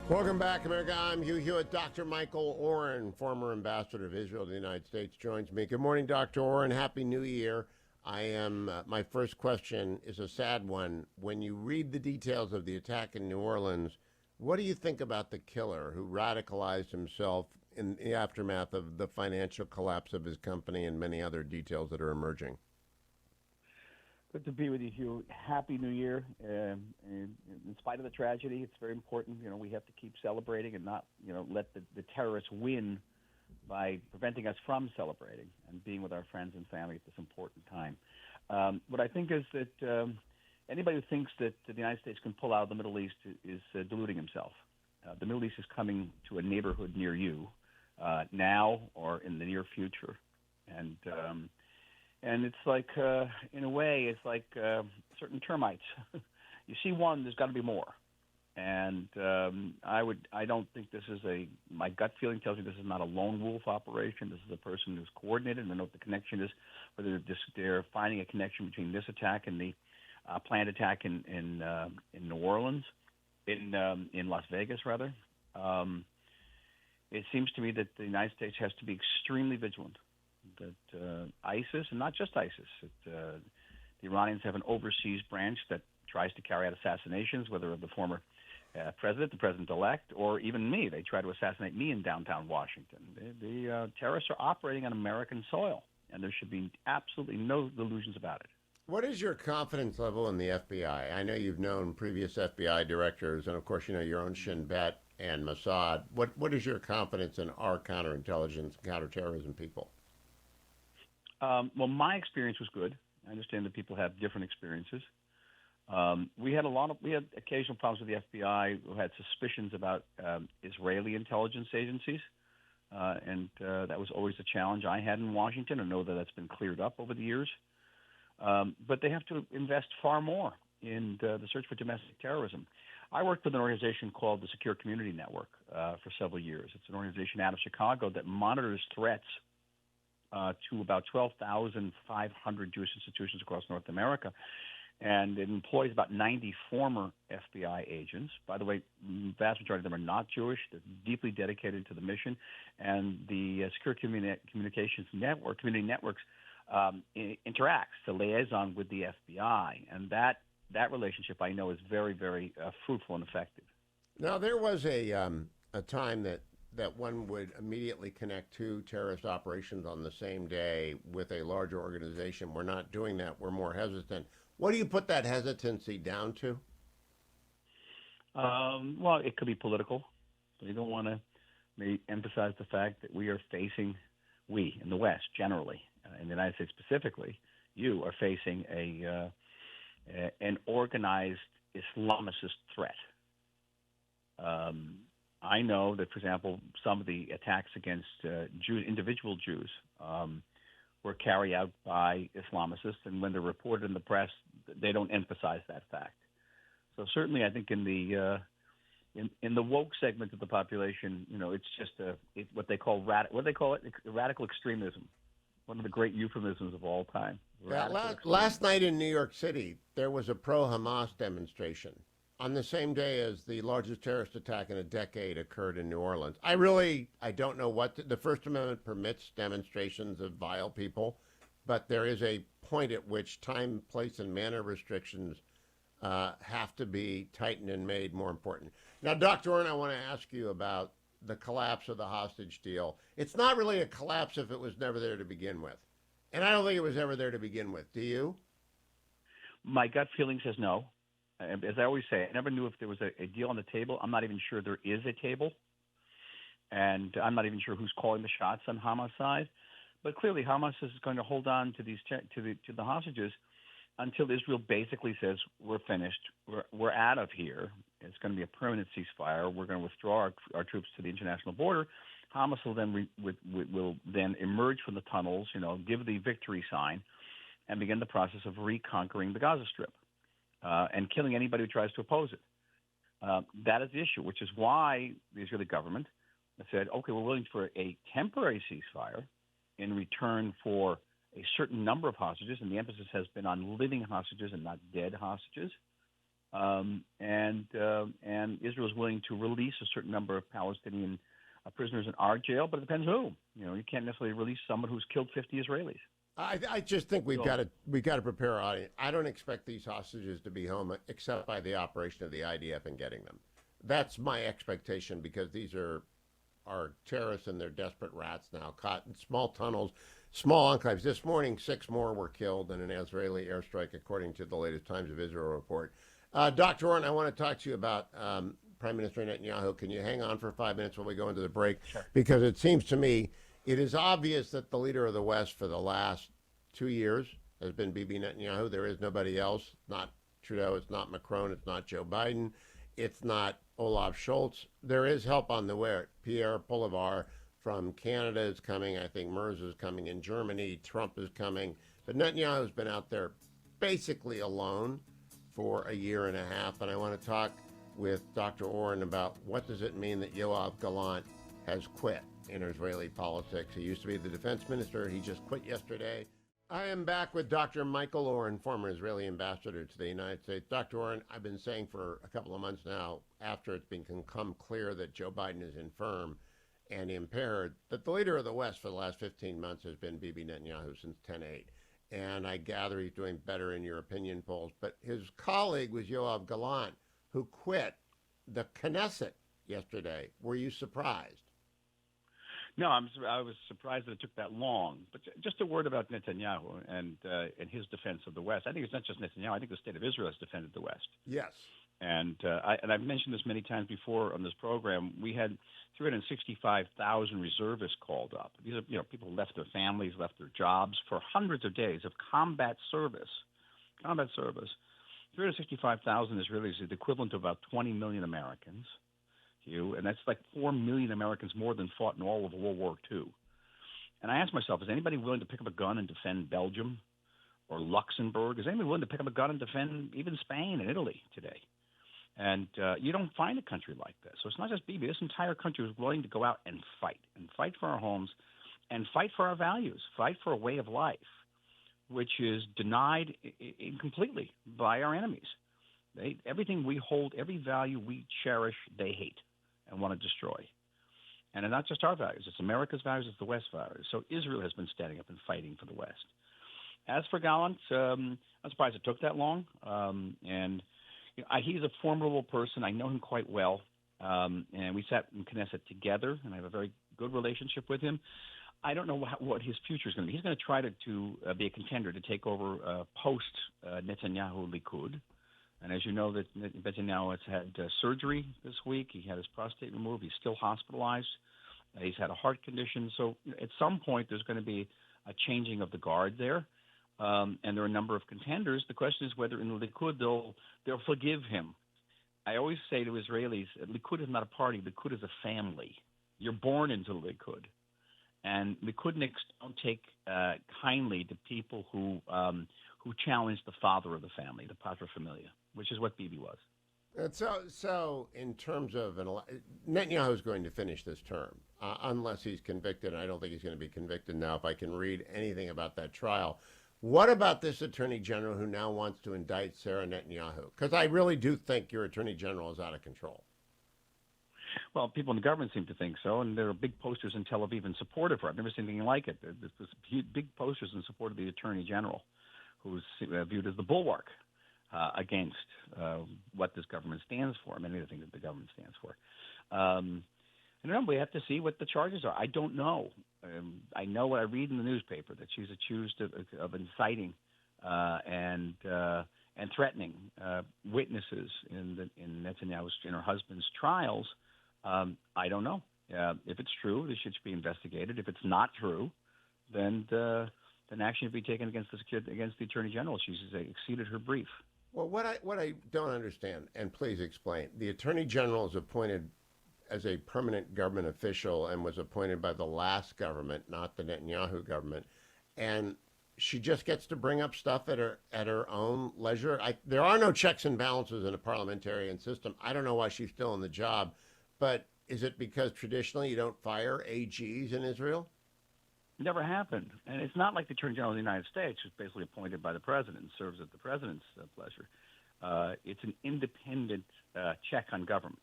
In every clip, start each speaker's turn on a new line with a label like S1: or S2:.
S1: Welcome back, America. I'm Hugh. Dr. Michael Oren, former ambassador of Israel to the United States, joins me. Good morning, Dr. Oren. Happy New Year. My first question is a sad one. When you read the details of the attack in New Orleans, what do you think about the killer who radicalized himself in the aftermath of the financial collapse of his company and many other details that are emerging?
S2: Good to be with you, Hugh. Happy New Year. And in spite of the tragedy, it's very important. We have to keep celebrating and not, let the terrorists win by preventing us from celebrating and being with our friends and family at this important time. What I think is that anybody who thinks that the United States can pull out of the Middle East is deluding himself. The Middle East is coming to a neighborhood near you now or in the near future. And it's like, in a way, it's like certain termites. You see one, there's got to be more. And I don't think this is my gut feeling tells me this is not a lone wolf operation. This is a person who's coordinated and they know what the connection is, whether they're finding a connection between this attack and the planned attack in New Orleans, in Las Vegas, rather. It seems to me that the United States has to be extremely vigilant. That ISIS, and not just ISIS, the Iranians have an overseas branch that tries to carry out assassinations, whether of the former president, the president-elect, or even me. They try to assassinate me in downtown Washington. The terrorists are operating on American soil, and there should be absolutely no delusions about it.
S1: What is your confidence level in the FBI? I know you've known previous FBI directors, and of course you know your own Shin Bet and Mossad. What is your confidence in our counterintelligence, counterterrorism people?
S2: Well, my experience was good. I understand that people have different experiences. We had occasional problems with the FBI who had suspicions about Israeli intelligence agencies, and that was always a challenge I had in Washington. I know that that's been cleared up over the years, but they have to invest far more in the search for domestic terrorism. I worked with an organization called the Secure Community Network for several years. It's an organization out of Chicago that monitors threats to about 12,500 Jewish institutions across North America. And it employs about 90 former FBI agents. By the way, the vast majority of them are not Jewish. They're deeply dedicated to the mission. And the Secure Communications Network, Community Networks, interacts, the liaison with the FBI. And that relationship, I know, is very, very fruitful and effective.
S1: Now, there was a time that one would immediately connect two terrorist operations on the same day with a larger organization. We're not doing that. We're more hesitant. What do you put that hesitancy down to?
S2: Well, it could be political. We don't want to emphasize the fact that we in the West generally, in the United States specifically, you are facing an organized Islamicist threat. I know that, for example, some of the attacks against individual Jews were carried out by Islamicists, and when they're reported in the press, they don't emphasize that fact. So certainly, I think in the woke segment of the population, it's just what they call radical extremism. One of the great euphemisms of all time.
S1: Last night in New York City, there was a pro-Hamas demonstration on the same day as the largest terrorist attack in a decade occurred in New Orleans. I don't know what the First Amendment permits demonstrations of vile people, but there is a point at which time, place, and manner restrictions have to be tightened and made more important. Now, Dr. Oren, I want to ask you about the collapse of the hostage deal. It's not really a collapse if it was never there to begin with. And I don't think it was ever there to begin with. Do you?
S2: My gut feeling says no. As I always say, I never knew if there was a deal on the table. I'm not even sure there is a table. And I'm not even sure who's calling the shots on Hamas' side. But clearly, Hamas is going to hold on to the hostages until Israel basically says, we're finished, we're out of here. It's going to be a permanent ceasefire. We're going to withdraw our troops to the international border. Hamas will then emerge from the tunnels, give the victory sign, and begin the process of reconquering the Gaza Strip. And killing anybody who tries to oppose it. That is the issue, which is why the Israeli government said, okay, we're willing for a temporary ceasefire in return for a certain number of hostages, and the emphasis has been on living hostages and not dead hostages. and Israel is willing to release a certain number of Palestinian prisoners in our jail, but it depends who. You can't necessarily release someone who's killed 50 Israelis.
S1: I just think we've got to prepare our audience. I don't expect these hostages to be home except by the operation of the IDF and getting them. That's my expectation because these are terrorists and they're desperate rats now, caught in small tunnels, small enclaves. This morning, 6 more were killed in an Israeli airstrike, according to the latest Times of Israel report. Dr. Oren, I want to talk to you about Prime Minister Netanyahu. Can you hang on for 5 minutes while we go into the break?
S2: Sure.
S1: Because it seems to me it is obvious that the leader of the West for the last 2 years has been Bibi Netanyahu. There is nobody else. It's not Trudeau. It's not Macron. It's not Joe Biden. It's not Olaf Scholz. There is help on the way. Pierre Poilievre from Canada is coming. I think Merz is coming in Germany. Trump is coming. But Netanyahu has been out there basically alone for a year and a half. And I want to talk with Dr. Oren about what does it mean that Yoav Gallant has quit in Israeli politics. He used to be the defense minister. He just quit yesterday. I am back with Dr. Michael Oren, former Israeli ambassador to the United States. Dr. Oren, I've been saying for a couple of months now, after it's become clear that Joe Biden is infirm and impaired, that the leader of the West for the last 15 months has been Bibi Netanyahu since 10/8. And I gather he's doing better in your opinion polls. But his colleague was Yoav Gallant, who quit the Knesset yesterday. Were you surprised?
S2: No, I was surprised that it took that long. But just a word about Netanyahu and his defense of the West. I think it's not just Netanyahu. I think the state of Israel has defended the West.
S1: Yes.
S2: And I've mentioned this many times before on this program. We had 365,000 reservists called up. These are people who left their families, left their jobs for hundreds of days of combat service. 365,000 Israelis is the equivalent of about 20 million Americans. Hugh, and that's like 4 million Americans more than fought in all of World War II. And I asked myself, is anybody willing to pick up a gun and defend Belgium or Luxembourg? Is anybody willing to pick up a gun and defend even Spain and Italy today? And you don't find a country like this. So it's not just Bibi. This entire country was willing to go out and fight for our homes and fight for our values, fight for a way of life, which is denied completely by our enemies. Everything we hold, every value we cherish, they hate and want to destroy. And it's not just our values. It's America's values. It's the West's values. So Israel has been standing up and fighting for the West. As for Gallant, I'm surprised it took that long. He's a formidable person. I know him quite well. And we sat in Knesset together, and I have a very good relationship with him. I don't know what his future is going to be. He's going to try to be a contender to take over post-Netanyahu Likud. And as you know, that Netanyahu has had surgery this week. He had his prostate removed. He's still hospitalized. He's had a heart condition. So at some point, there's going to be a changing of the guard there. And there are a number of contenders. The question is whether in the Likud they'll forgive him. I always say to Israelis, Likud is not a party. Likud is a family. You're born into the Likud. And Likudniks don't take kindly to people who challenge the father of the family, the pater familia, which is what Bibi was.
S1: And so in terms of Netanyahu is going to finish this term unless he's convicted. And I don't think he's going to be convicted now. If I can read anything about that trial, what about this attorney general who now wants to indict Sarah Netanyahu? Because I really do think your attorney general is out of control.
S2: Well, people in the government seem to think so, and there are big posters in Tel Aviv in support of her. I've never seen anything like it. There's big posters in support of the attorney general, who's viewed as the bulwark against what this government stands for, many of the things that the government stands for. And we have to see what the charges are. I don't know. I know what I read in the newspaper, that she's accused of inciting and threatening witnesses in Netanyahu's, in her husband's trials. I don't know. If it's true, this should be investigated. If it's not true, then action should be taken against the attorney general. She's exceeded her brief.
S1: Well, what I don't understand, and please explain, the attorney general is appointed as a permanent government official and was appointed by the last government, not the Netanyahu government, and she just gets to bring up stuff at her own leisure. There are no checks and balances in a parliamentarian system. I don't know why she's still in the job, but is it because traditionally you don't fire AGs in Israel?
S2: Never happened. And it's not like the Attorney General of the United States, who's basically appointed by the president and serves at the president's pleasure. It's an independent check on government.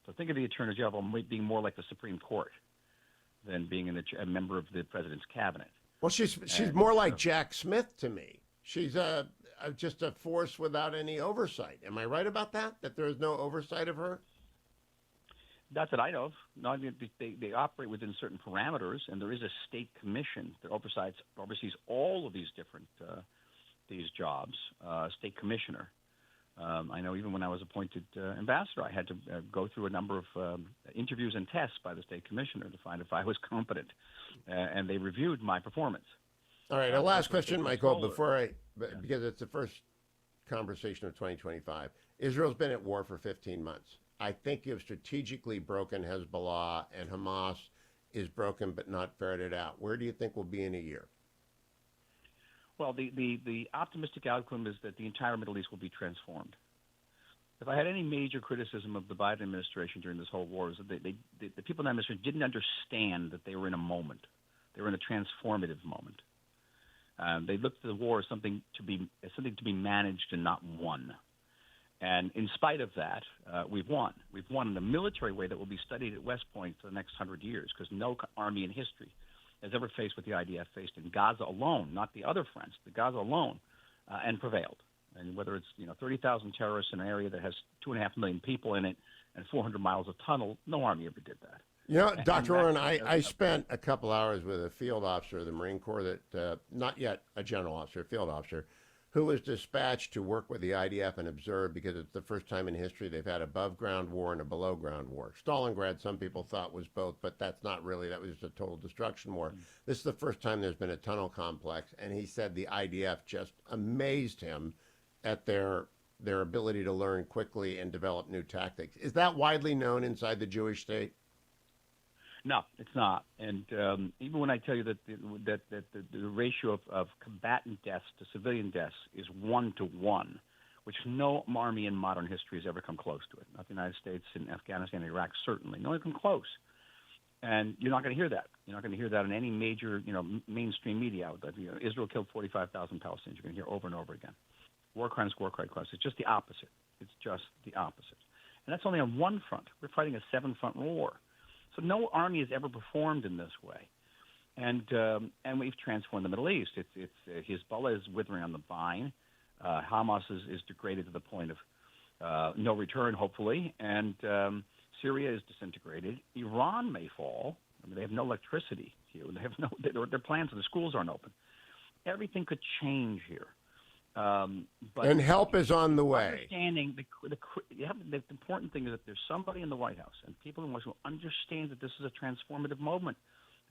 S2: So think of the Attorney General being more like the Supreme Court than being a member of the president's cabinet.
S1: Well, she's more like Jack Smith to me. She's just a force without any oversight. Am I right about that? That there is no oversight of her?
S2: Not that I know of. No, I mean, they operate within certain parameters, and there is a state commission that oversees all of these different these jobs. State commissioner. I know even when I was appointed ambassador, I had to go through a number of interviews and tests by the state commissioner to find if I was competent, and they reviewed my performance.
S1: All right, a last question, Michael, because it's the first conversation of 2025. Israel's been at war for 15 months. I think you've strategically broken Hezbollah, and Hamas is broken but not ferreted out. Where do you think we'll be in a year?
S2: Well, the optimistic outcome is that the entire Middle East will be transformed. If I had any major criticism of the Biden administration during this whole war, is that the people in that administration didn't understand that they were in a moment. They were in a transformative moment. They looked at the war as something to be managed and not won. And in spite of that, we've won. We've won in a military way that will be studied at West Point for the next 100 years, because no army in history has ever faced what the IDF faced in Gaza alone, not the other fronts, the Gaza alone, and prevailed. And whether it's 30,000 terrorists in an area that has 2.5 million people in it and 400 miles of tunnel, no army ever did that.
S1: You know, Dr. Oren, I spent a couple hours with a field officer of the Marine Corps that, not yet a general officer, a field officer, who was dispatched to work with the IDF and observe, because it's the first time in history they've had above-ground war and a below-ground war. Stalingrad, some people thought, was both, but that's not really. That was just a total destruction war. This is the first time there's been a tunnel complex, and he said the IDF just amazed him at their ability to learn quickly and develop new tactics. Is that widely known inside the Jewish state?
S2: No, it's not. And even when I tell you that the ratio of combatant deaths to civilian deaths is 1-to-1, which no army in modern history has ever come close to it. Not the United States, in Afghanistan, and Iraq, certainly. No one come close. And you're not going to hear that. You're not going to hear that in any major, mainstream media outlet. Israel killed 45,000 Palestinians. You're going to hear over and over again. War crimes. It's just the opposite. It's just the opposite. And that's only on one front. We're fighting a 7-front war. So no army has ever performed in this way, and we've transformed the Middle East. It's Hezbollah is withering on the vine, Hamas is degraded to the point of no return, hopefully, and Syria is disintegrated. Iran may fall. I mean, they have no electricity here. They have their plans, and the schools aren't open. Everything could change here.
S1: And help is on the way.
S2: Understanding the important thing is that there's somebody in the White House and people in Washington who understand that this is a transformative moment.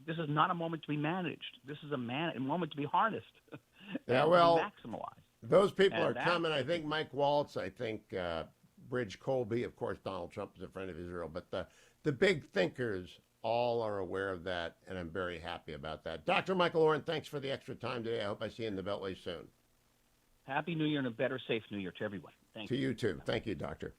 S2: This is not a moment to be managed. This is a moment to be harnessed.
S1: Yeah, well,
S2: maximalized.
S1: Those people are coming. I think Mike Waltz. I think Bridge Colby. Of course, Donald Trump is a friend of Israel. But the big thinkers all are aware of that, and I'm very happy about that. Dr. Michael Oren, thanks for the extra time today. I hope I see you in the Beltway soon.
S2: Happy New Year and a better, safe New Year to everyone. Thank you.
S1: To you, too. Thank you, Doctor.